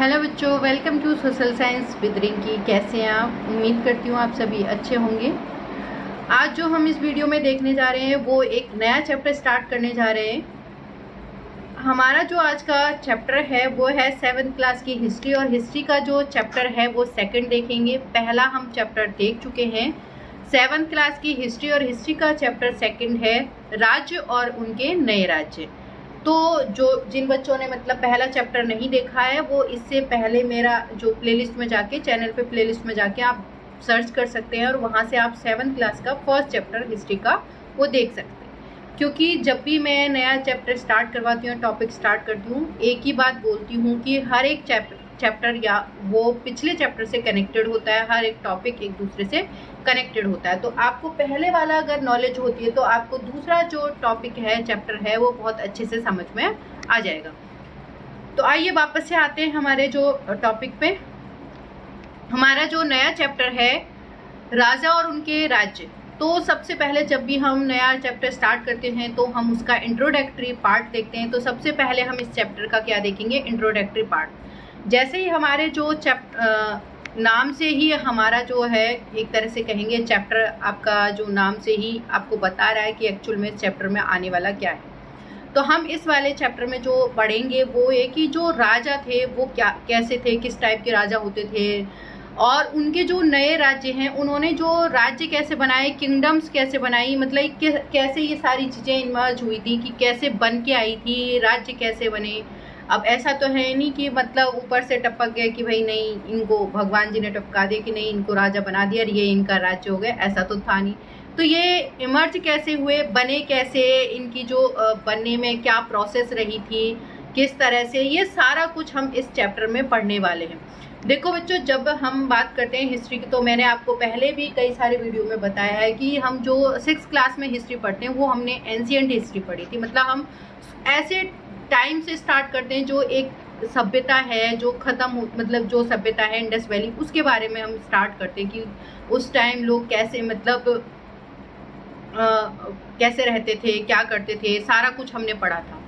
Hello बच्चों, welcome to social science with Rinki. कैसे हैं आप? उम्मीद करती हूँ आप सभी अच्छे होंगे। आज जो हम इस वीडियो में देखने जा रहे हैं वो एक नया चैप्टर स्टार्ट करने जा रहे हैं। हमारा जो आज का चैप्टर है वो है 7th क्लास की हिस्ट्री, और हिस्ट्री का जो चैप्टर है वो सेकंड देखेंगे। पहला हम चैप्टर देख चुके हैं 7th क्लास की हिस्ट्री, और हिस्ट्री का चैप्टर सेकंड है राज्य और उनके नए राज्य। तो जो जिन बच्चों ने मतलब पहला चैप्टर नहीं देखा है वो इससे पहले मेरा जो प्लेलिस्ट में जाके चैनल पे प्लेलिस्ट में जाके आप सर्च कर सकते हैं, और वहाँ से आप 7th क्लास का फर्स्ट चैप्टर हिस्ट्री का वो देख सकते हैं। क्योंकि जब भी मैं नया चैप्टर स्टार्ट करवाती हूँ, टॉपिक स्टार्ट करती हूँ, एक ही बात बोलती हूँ कि हर एक चैप्टर या वो पिछले चैप्टर से कनेक्टेड होता है, हर एक टॉपिक एक दूसरे से कनेक्टेड होता है। तो आपको पहले वाला अगर नॉलेज होती है तो आपको दूसरा जो टॉपिक है, चैप्टर है, वो बहुत अच्छे से समझ में आ जाएगा। तो आइए वापस से आते हैं हमारे जो टॉपिक पे। हमारा जो नया चैप्टर है राजा और उनके राज्य। तो सबसे पहले जब भी हम नया चैप्टर स्टार्ट करते हैं तो हम उसका इंट्रोडक्टरी पार्ट देखते हैं। तो सबसे पहले हम इस चैप्टर का क्या देखेंगे? Introductory part. जैसे ही हमारे जो नाम से ही हमारा जो है एक तरह से कहेंगे चैप्टर, आपका जो नाम से ही आपको बता रहा है कि एक्चुअल में इस चैप्टर में आने वाला क्या है। तो हम इस वाले चैप्टर में जो पढ़ेंगे वो है कि जो राजा थे वो क्या कैसे थे, किस टाइप के राजा होते थे, और उनके जो नए राज्य हैं उन्होंने जो राज्य कैसे बनाए, किंगडम्स कैसे बनाई, मतलब कैसे ये सारी चीज़ें इन्वर्ज हुई थी, कि कैसे बन के आई थी, राज्य कैसे बने। अब ऐसा तो है नहीं कि मतलब ऊपर से टपक गया कि भाई नहीं, इनको भगवान जी ने टपका दिया कि नहीं इनको राजा बना दिया और ये इनका राज्य हो गया, ऐसा तो था नहीं। तो ये इमर्ज कैसे हुए, बने कैसे, इनकी जो बनने में क्या प्रोसेस रही थी, किस तरह से, ये सारा कुछ हम इस चैप्टर में पढ़ने वाले हैं। देखो बच्चों, जब हम बात करते हैं हिस्ट्री की तो मैंने आपको पहले भी कई सारे वीडियो में बताया है कि हम जो 6th क्लास में हिस्ट्री पढ़ते हैं वो हमने एंशिएंट हिस्ट्री पढ़ी थी। मतलब हम ऐसे टाइम से स्टार्ट करते हैं जो एक सभ्यता है जो ख़त्म हो, मतलब जो सभ्यता है इंडस वैली, उसके बारे में हम स्टार्ट करते हैं कि उस टाइम लोग कैसे मतलब कैसे रहते थे, क्या करते थे, सारा कुछ हमने पढ़ा था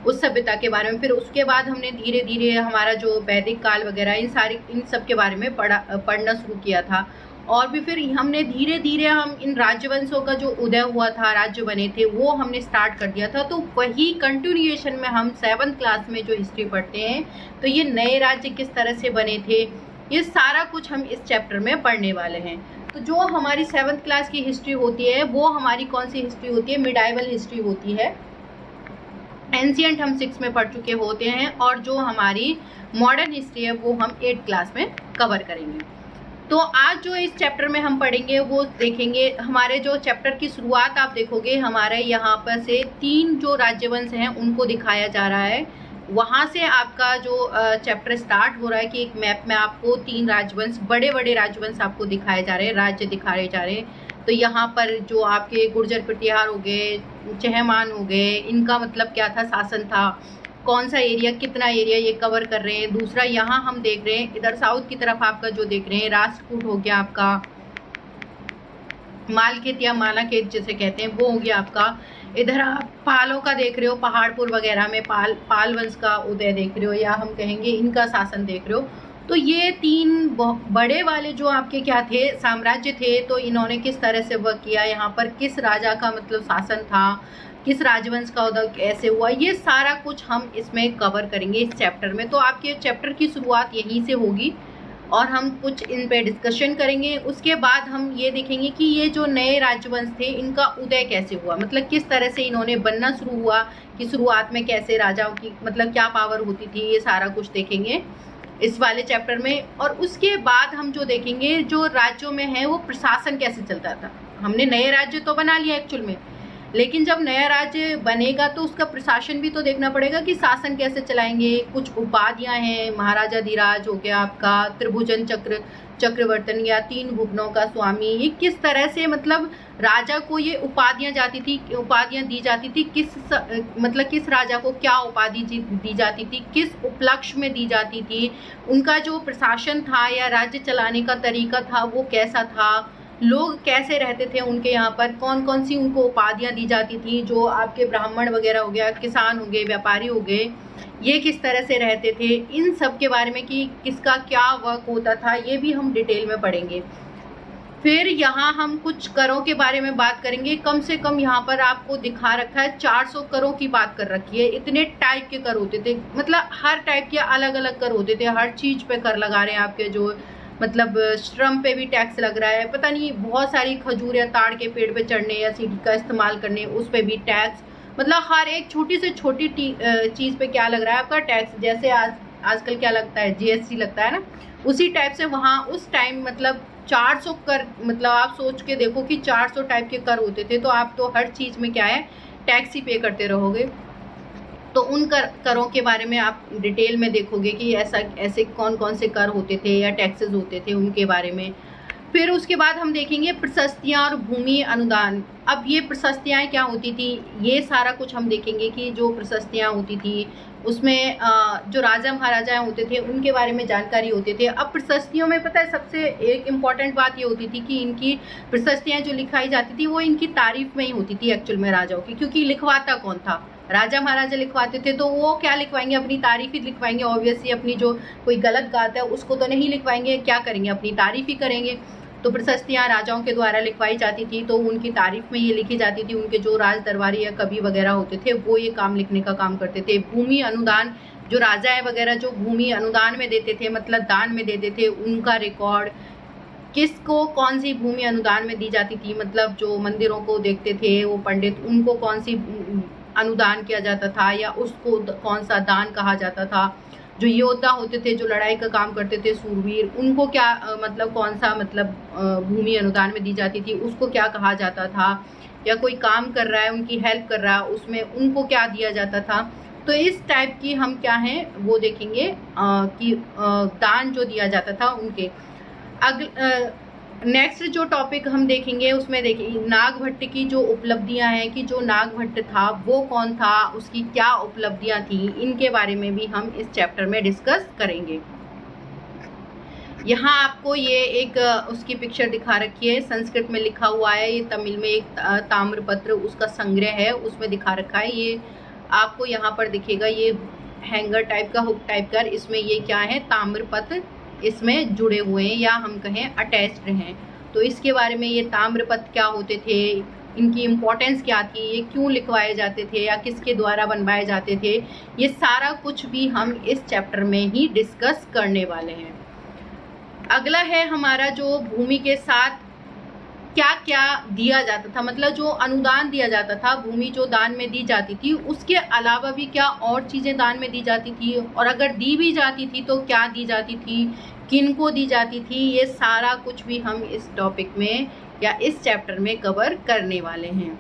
उस सभ्यता के बारे में। फिर उसके बाद हमने धीरे धीरे हमारा जो वैदिक काल वगैरह इन सब के बारे में पढ़ना शुरू किया था। और भी फिर हमने धीरे धीरे हम इन राज्यवंशों का जो उदय हुआ था, राज्य बने थे, वो हमने स्टार्ट कर दिया था। तो वही कंटिन्यूएशन में हम 7th क्लास में जो हिस्ट्री पढ़ते हैं तो ये नए राज्य किस तरह से बने थे, ये सारा कुछ हम इस चैप्टर में पढ़ने वाले हैं। तो जो हमारी 7th क्लास की हिस्ट्री होती है वो हमारी कौन सी हिस्ट्री होती है? मिडाइवल हिस्ट्री होती है। एंशिएंट हम 6 में पढ़ चुके होते हैं, और जो हमारी मॉडर्न हिस्ट्री है वो हम 8th क्लास में कवर करेंगे। तो आज जो इस चैप्टर में हम पढ़ेंगे वो देखेंगे, हमारे जो चैप्टर की शुरुआत आप देखोगे हमारे यहाँ पर से 3 जो राज्यवंश हैं उनको दिखाया जा रहा है। वहाँ से आपका जो चैप्टर स्टार्ट हो रहा है कि एक मैप में आपको 3 राजवंश, बड़े बड़े राजवंश आपको दिखाए जा रहे हैं, राज्य दिखाए जा रहे हैं। तो यहाँ पर जो आपके गुर्जर प्रतिहार हो गए, चहमान हो गए, इनका मतलब क्या था, शासन था, कौन सा एरिया, कितना एरिया ये कवर कर रहे हैं। दूसरा यहाँ हम देख रहे हैं इधर साउथ की तरफ आपका जो देख रहे हैं राष्ट्रकूट हो गया, आपका मालखेत या मालाखेत जिसे कहते हैं वो हो गया आपका। इधर आप पालों का देख रहे हो, पहाड़पुर वगैरह में पाल वंश का उदय देख रहे हो, या हम कहेंगे इनका शासन देख रहे हो। तो ये 3 बड़े वाले जो आपके क्या थे, साम्राज्य थे, तो इन्होंने किस तरह से वर्क किया, यहाँ पर किस राजा का मतलब शासन था, किस राजवंश का उदय कैसे हुआ, ये सारा कुछ हम इसमें कवर करेंगे इस चैप्टर में। तो आपके चैप्टर की शुरुआत यहीं से होगी और हम कुछ इन पे डिस्कशन करेंगे। उसके बाद हम ये देखेंगे कि ये जो नए राजवंश थे इनका उदय कैसे हुआ, मतलब किस तरह से इन्होंने बनना शुरू हुआ, कि शुरुआत में कैसे राजाओं की मतलब क्या पावर होती थी, ये सारा कुछ देखेंगे इस वाले चैप्टर में। और उसके बाद हम जो देखेंगे जो राज्यों में है वो प्रशासन कैसे चलता था। हमने नए राज्य तो बना लिया एक्चुअल में, लेकिन जब नया राज्य बनेगा तो उसका प्रशासन भी तो देखना पड़ेगा कि शासन कैसे चलाएंगे। कुछ उपाधियां हैं, महाराजा धीराज हो गया आपका, त्रिभुजन चक्रवर्तन या 3 भुवनों का स्वामी, ये किस तरह से मतलब राजा को ये उपाधियां दी जाती थी, किस राजा को क्या उपाधि दी जाती थी, किस उपलक्ष्य में दी जाती थी, उनका जो प्रशासन था या राज्य चलाने का तरीका था वो कैसा था, लोग कैसे रहते थे उनके यहाँ पर, कौन कौन सी उनको उपाधियाँ दी जाती थी, जो आपके ब्राह्मण वगैरह हो गया, किसान हो गए, व्यापारी हो गए, ये किस तरह से रहते थे, इन सब के बारे में कि किसका क्या वर्क होता था, ये भी हम डिटेल में पढ़ेंगे। फिर यहाँ हम कुछ करों के बारे में बात करेंगे। कम से कम यहाँ पर आपको दिखा रखा है 400 करों की बात कर रखी है। इतने टाइप के कर होते थे, मतलब हर टाइप के अलग अलग कर होते थे, हर चीज़ पे कर लगा रहे हैं आपके, जो मतलब श्रम पे भी टैक्स लग रहा है, पता नहीं बहुत सारी खजूर या ताड़ के पेड़ पे चढ़ने या सीढ़ी का इस्तेमाल करने उस पर भी टैक्स, मतलब हर एक छोटी से छोटी चीज़ पे क्या लग रहा है आपका टैक्स। जैसे आजकल क्या लगता है, जीएसटी लगता है ना, उसी टाइप से वहाँ उस टाइम मतलब 400 कर, मतलब आप सोच के देखो कि 400 टाइप के कर होते थे, तो आप तो हर चीज़ में क्या है टैक्स ही पे करते रहोगे। तो उन करों के बारे में आप डिटेल में देखोगे कि ऐसे कौन कौन से कर होते थे या टैक्सेस होते थे उनके बारे में। फिर उसके बाद हम देखेंगे प्रशस्तियाँ और भूमि अनुदान। अब ये प्रशस्तियाँ क्या होती थी, ये सारा कुछ हम देखेंगे कि जो प्रशस्तियाँ होती थी उसमें जो राजा महाराजा होते थे उनके बारे में जानकारी होते थे। अब प्रशस्तियों में पता है सबसे एक इम्पॉर्टेंट बात ये होती थी कि इनकी प्रशस्तियाँ जो लिखाई जाती थी वो इनकी तारीफ में ही होती थी एक्चुअल में राजाओं की, क्योंकि लिखवाता कौन था, राजा महाराजा लिखवाते थे, तो वो क्या लिखवाएंगे, अपनी तारीफ ही लिखवाएंगे। ऑब्वियसली अपनी जो कोई गलत गाता है उसको तो नहीं लिखवाएंगे, क्या करेंगे, अपनी तारीफ ही करेंगे। तो प्रशस्तियाँ राजाओं के द्वारा लिखवाई जाती थी, तो उनकी तारीफ में ये लिखी जाती थी। उनके जो राज दरबारी या कवि वगैरह होते थे वो ये काम लिखने का काम करते थे। भूमि अनुदान, जो राजा है वगैरह जो भूमि अनुदान में देते थे, मतलब दान में देते थे, उनका रिकॉर्ड, किसको कौन सी भूमि अनुदान में दी जाती थी, मतलब जो मंदिरों को देखते थे वो पंडित, उनको कौन सी अनुदान किया जाता था या उसको कौन सा दान कहा जाता था। जो योद्धा होते थे, जो लड़ाई का काम करते थे, सूरवीर, उनको क्या मतलब कौन सा मतलब भूमि अनुदान में दी जाती थी, उसको क्या कहा जाता था। या कोई काम कर रहा है, उनकी हेल्प कर रहा है, उसमें उनको क्या दिया जाता था। तो इस टाइप की हम क्या हैं वो देखेंगे कि दान जो दिया जाता था उनके। नेक्स्ट जो टॉपिक हम देखेंगे उसमें देखिए नागभट्ट की जो उपलब्धियां हैं, कि जो नागभट्ट था वो कौन था, उसकी क्या उपलब्धियां थी, इनके बारे में भी हम इस चैप्टर में डिस्कस करेंगे। यहाँ आपको ये एक उसकी पिक्चर दिखा रखी है, संस्कृत में लिखा हुआ है, ये तमिल में एक ताम्रपत्र उसका संग्रह है उसमें दिखा रखा है। ये आपको यहाँ पर दिखेगा, ये हैंगर टाइप का, हुक टाइप का, इसमें ये क्या है ताम्रपत्र इसमें जुड़े हुए हैं या हम कहें अटैच्ड हैं। तो इसके बारे में ये ताम्रपत्र क्या होते थे, इनकी इम्पोर्टेंस क्या थी, ये क्यों लिखवाए जाते थे या किसके द्वारा बनवाए जाते थे, ये सारा कुछ भी हम इस चैप्टर में ही डिस्कस करने वाले हैं। अगला है हमारा जो भूमि के साथ क्या क्या दिया जाता था, मतलब जो अनुदान दिया जाता था, भूमि जो दान में दी जाती थी, उसके अलावा भी क्या और चीज़ें दान में दी जाती थी, और अगर दी भी जाती थी तो क्या दी जाती थी, किनको दी जाती थी, ये सारा कुछ भी हम इस टॉपिक में या इस चैप्टर में कवर करने वाले हैं।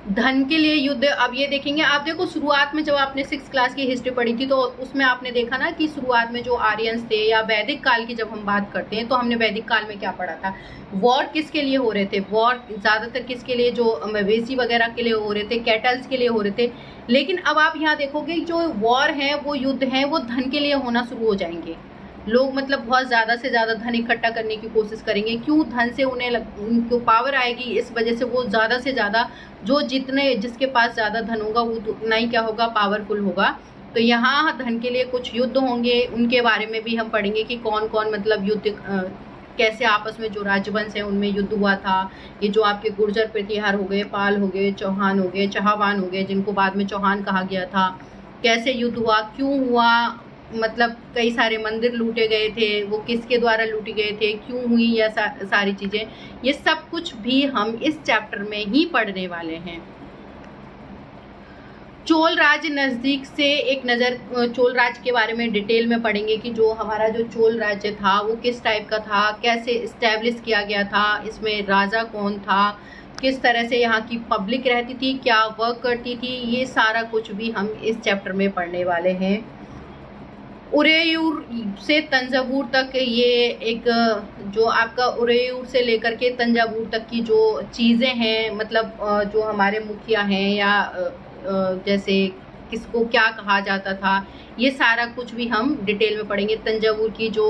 धन के लिए युद्ध, अब ये देखेंगे आप, देखो शुरुआत में जब आपने 6th क्लास की हिस्ट्री पढ़ी थी तो उसमें आपने देखा ना कि शुरुआत में जो आर्यंस थे या वैदिक काल की जब हम बात करते हैं तो हमने वैदिक काल में क्या पढ़ा था, वॉर किसके लिए हो रहे थे, वॉर ज़्यादातर किसके लिए, जो मवेशी वगैरह के लिए हो रहे थे, कैटल्स के लिए हो रहे थे। लेकिन अब आप यहाँ देखोगे जो वॉर है, वो युद्ध है, वो धन के लिए होना शुरू हो जाएंगे। लोग मतलब बहुत ज़्यादा से ज़्यादा धन इकट्ठा करने की कोशिश करेंगे, क्यों, धन से उन्हें उनको पावर आएगी, इस वजह से वो ज़्यादा से ज़्यादा जो जिसके पास ज़्यादा धन होगा वो उतना ही क्या होगा, पावरफुल होगा। तो यहाँ धन के लिए कुछ युद्ध होंगे, उनके बारे में भी हम पढ़ेंगे कि कौन कौन मतलब युद्ध कैसे आपस में जो राजवंश है उनमें युद्ध हुआ था। ये जो आपके गुर्जर प्रतिहार हो गए, पाल हो गए, चौहान हो गए, चहावान हो गए, जिनको बाद में चौहान कहा गया था, कैसे युद्ध हुआ, क्यों हुआ, मतलब कई सारे मंदिर लूटे गए थे, वो किसके द्वारा लूटे गए थे, क्यों हुई, या सारी चीज़ें, ये सब कुछ भी हम इस चैप्टर में ही पढ़ने वाले हैं। चोल राज्य नज़दीक से एक नज़र चोल राज्य के बारे में डिटेल में पढ़ेंगे कि जो हमारा जो चोल राज्य था वो किस टाइप का था, कैसे इस्टेब्लिश किया गया था, इसमें राजा कौन था, किस तरह से यहाँ की पब्लिक रहती थी, क्या वर्क करती थी, ये सारा कुछ भी हम इस चैप्टर में पढ़ने वाले हैं। उरेयूर से तंजावुर तक, ये एक जो आपका उरेयूर से लेकर के तंजावुर तक की जो चीज़ें हैं, मतलब जो हमारे मुखिया हैं या जैसे किसको क्या कहा जाता था, ये सारा कुछ भी हम डिटेल में पढ़ेंगे। तंजावुर की जो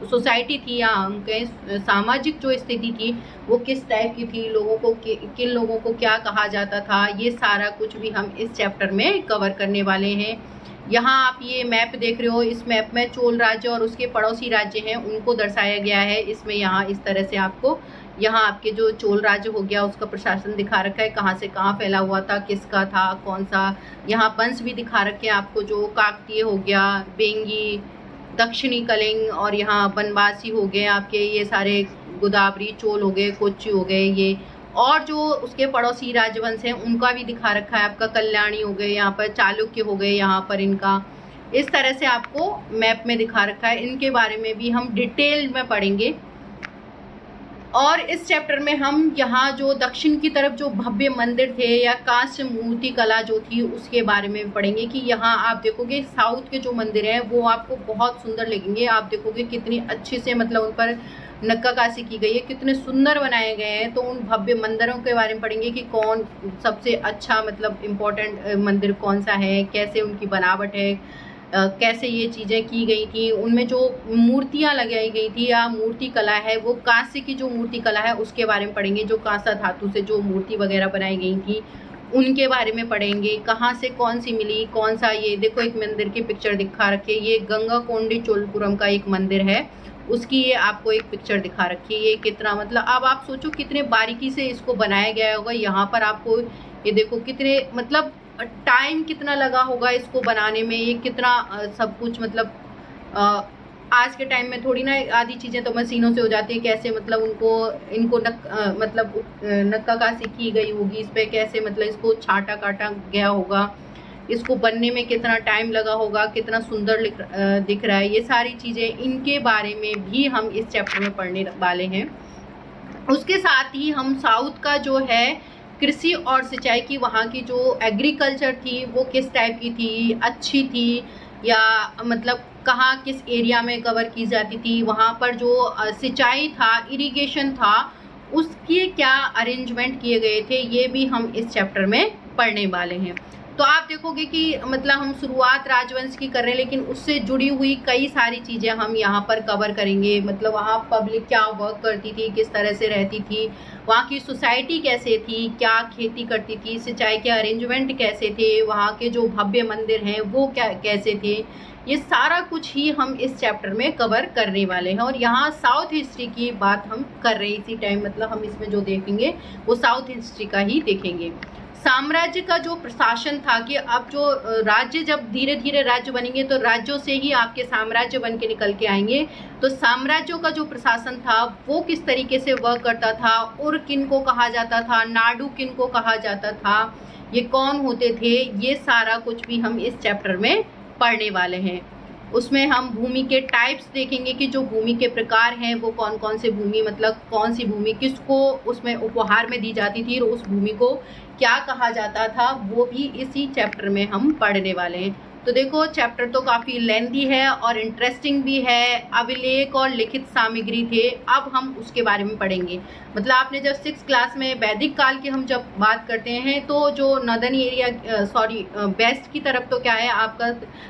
सोसाइटी थी या हम कहें सामाजिक जो स्थिति थी वो किस टाइप की थी, लोगों को किन लोगों को क्या कहा जाता था, ये सारा कुछ भी हम इस चैप्टर में कवर करने वाले हैं। यहाँ आप ये मैप देख रहे हो, इस मैप में चोल राज्य और उसके पड़ोसी राज्य हैं उनको दर्शाया गया है। इसमें यहाँ इस तरह से आपको यहाँ आपके जो चोल राज्य हो गया उसका प्रशासन दिखा रखा है, कहाँ से कहाँ फैला हुआ था, किसका था, कौन सा। यहाँ वंश भी दिखा रखे हैं आपको, जो काकतीय हो गया, बेंगी, दक्षिणी कलिंग, और यहाँ बनवासी हो गए आपके, ये सारे गोदावरी चोल हो गए, कोच्चि हो गए ये, और जो उसके पड़ोसी राजवंश हैं उनका भी दिखा रखा है आपका। कल्याणी हो गए, यहाँ पर चालुक्य हो गए, यहाँ पर इनका इस तरह से आपको मैप में दिखा रखा है। इनके बारे में भी हम डिटेल में पढ़ेंगे। और इस चैप्टर में हम यहाँ जो दक्षिण की तरफ जो भव्य मंदिर थे या कांस्य मूर्ति कला जो थी उसके बारे में पढ़ेंगे कि यहाँ आप देखोगे साउथ के जो मंदिर हैं वो आपको बहुत सुंदर लगेंगे। आप देखोगे कितनी अच्छे से मतलब उन पर नक्काशी की गई है, कितने सुंदर बनाए गए हैं। तो उन भव्य मंदिरों के बारे में पढ़ेंगे कि कौन सबसे अच्छा मतलब इम्पोर्टेंट मंदिर कौन सा है, कैसे उनकी बनावट है, कैसे ये चीज़ें की गई थी, उनमें जो मूर्तियाँ लगाई गई थी या मूर्ति कला है वो कांस्य की जो मूर्ति कला है उसके बारे में पढ़ेंगे। जो कांसा धातु से जो मूर्ति वगैरह बनाई गई थी उनके बारे में पढ़ेंगे। कहाँ से कौन सी मिली, कौन सा, ये देखो एक मंदिर की पिक्चर दिखा रखी है, ये गंगा कोंडी चोलपुरम का एक मंदिर है, उसकी ये आपको एक पिक्चर दिखा रखी है। ये कितना मतलब अब आप सोचो कितने बारीकी से इसको बनाया गया होगा। यहाँ पर आपको ये देखो कितने मतलब टाइम कितना लगा होगा इसको बनाने में, ये कितना सब कुछ मतलब आज के टाइम में थोड़ी ना आधी चीज़ें तो मशीनों से हो जाती है। कैसे मतलब इनको मतलब नक्काशी की गई होगी इस पर, कैसे मतलब इसको छाटा काटा गया होगा, इसको बनने में कितना टाइम लगा होगा, कितना सुंदर दिख रहा है, ये सारी चीज़ें इनके बारे में भी हम इस चैप्टर में पढ़ने वाले हैं। उसके साथ ही हम साउथ का जो है कृषि और सिंचाई की, वहाँ की जो एग्रीकल्चर थी वो किस टाइप की थी, अच्छी थी या मतलब कहाँ किस एरिया में कवर की जाती थी, वहाँ पर जो सिंचाई था, इरिगेशन था, उसके क्या अरेंजमेंट किए गए थे, ये भी हम इस चैप्टर में पढ़ने वाले हैं। तो आप देखोगे कि मतलब हम शुरुआत राजवंश की कर रहे हैं लेकिन उससे जुड़ी हुई कई सारी चीज़ें हम यहाँ पर कवर करेंगे। मतलब वहाँ पब्लिक क्या वर्क करती थी, किस तरह से रहती थी, वहाँ की सोसाइटी कैसे थी, क्या खेती करती थी, सिंचाई के अरेंजमेंट कैसे थे, वहाँ के जो भव्य मंदिर हैं वो क्या कैसे थे, ये सारा कुछ ही हम इस चैप्टर में कवर करने वाले हैं। और यहाँ साउथ हिस्ट्री की बात हम कर रहे हैं इसी टाइम, मतलब हम इसमें जो देखेंगे वो साउथ हिस्ट्री का ही देखेंगे। साम्राज्य का जो प्रशासन था कि अब जो राज्य जब धीरे धीरे राज्य बनेंगे तो राज्यों से ही आपके साम्राज्य बन के निकल के आएंगे। तो साम्राज्यों का जो प्रशासन था वो किस तरीके से वर्क करता था, और किन को कहा जाता था, नाडु किन को कहा जाता था, ये कौन होते थे, ये सारा कुछ भी हम इस चैप्टर में पढ़ने वाले हैं। उसमें हम भूमि के टाइप्स देखेंगे कि जो भूमि के प्रकार हैं वो कौन कौन से भूमि, मतलब कौन सी भूमि किसको उसमें उपहार में दी जाती थी और उस भूमि को क्या कहा जाता था, वो भी इसी चैप्टर में हम पढ़ने वाले हैं। तो देखो चैप्टर तो काफ़ी लेंथी है और इंटरेस्टिंग भी है। अभिलेख और लिखित सामग्री थे, अब हम उसके बारे में पढ़ेंगे। मतलब आपने जब 6th क्लास में वैदिक काल की हम जब बात करते हैं तो जो नॉर्दर्न एरिया वेस्ट की तरफ तो क्या है आपका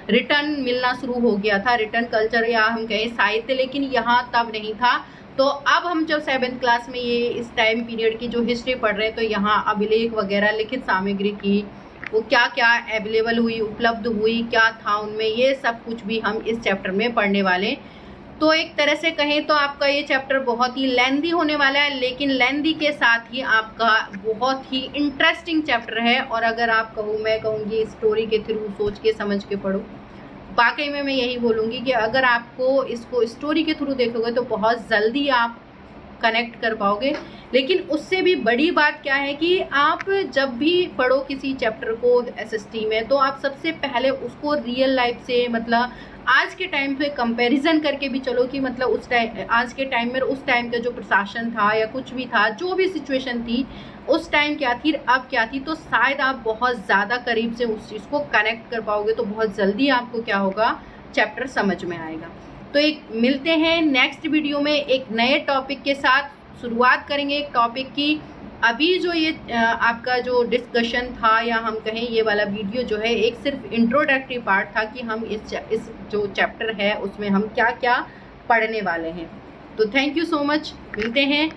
रिटर्न मिलना शुरू हो गया था, रिटर्न कल्चर या हम कहें साहित्य, लेकिन यहाँ तब नहीं था। तो अब हम जब 7th क्लास में ये इस टाइम पीरियड की जो हिस्ट्री पढ़ रहे हैं तो यहाँ अभिलेख वगैरह लिखित सामग्री की वो क्या क्या अवेलेबल हुई, उपलब्ध हुई, क्या था उनमें, ये सब कुछ भी हम इस चैप्टर में पढ़ने वाले। तो एक तरह से कहें तो आपका ये चैप्टर बहुत ही लेंथी होने वाला है, लेकिन लेंथी के साथ ही आपका बहुत ही इंटरेस्टिंग चैप्टर है। और अगर आप मैं कहूँगी स्टोरी के थ्रू सोच के समझ के पढ़ो, वाकई में मैं यही बोलूँगी कि अगर आपको इसको स्टोरी के थ्रू देखोगे तो बहुत जल्दी आप कनेक्ट कर पाओगे। लेकिन उससे भी बड़ी बात क्या है कि आप जब भी पढ़ो किसी चैप्टर को एसएसटी में, तो आप सबसे पहले उसको रियल लाइफ से, मतलब आज के टाइम पे कंपैरिजन करके भी चलो कि मतलब उस टाइम, आज के टाइम में उस टाइम का जो प्रशासन था या कुछ भी था, जो भी सिचुएशन थी उस टाइम क्या थी, अब क्या थी, तो शायद आप बहुत ज़्यादा करीब से उस चीज़ को कनेक्ट कर पाओगे। तो बहुत जल्दी आपको क्या होगा, चैप्टर समझ में आएगा। तो एक मिलते हैं नेक्स्ट वीडियो में एक नए टॉपिक के साथ। शुरुआत करेंगे एक टॉपिक की अभी जो ये आपका जो डिस्कशन था या हम कहें ये वाला वीडियो जो है एक सिर्फ इंट्रोडक्टरी पार्ट था कि हम इस जो चैप्टर है उसमें हम क्या क्या पढ़ने वाले हैं। तो थैंक यू सो मच, मिलते हैं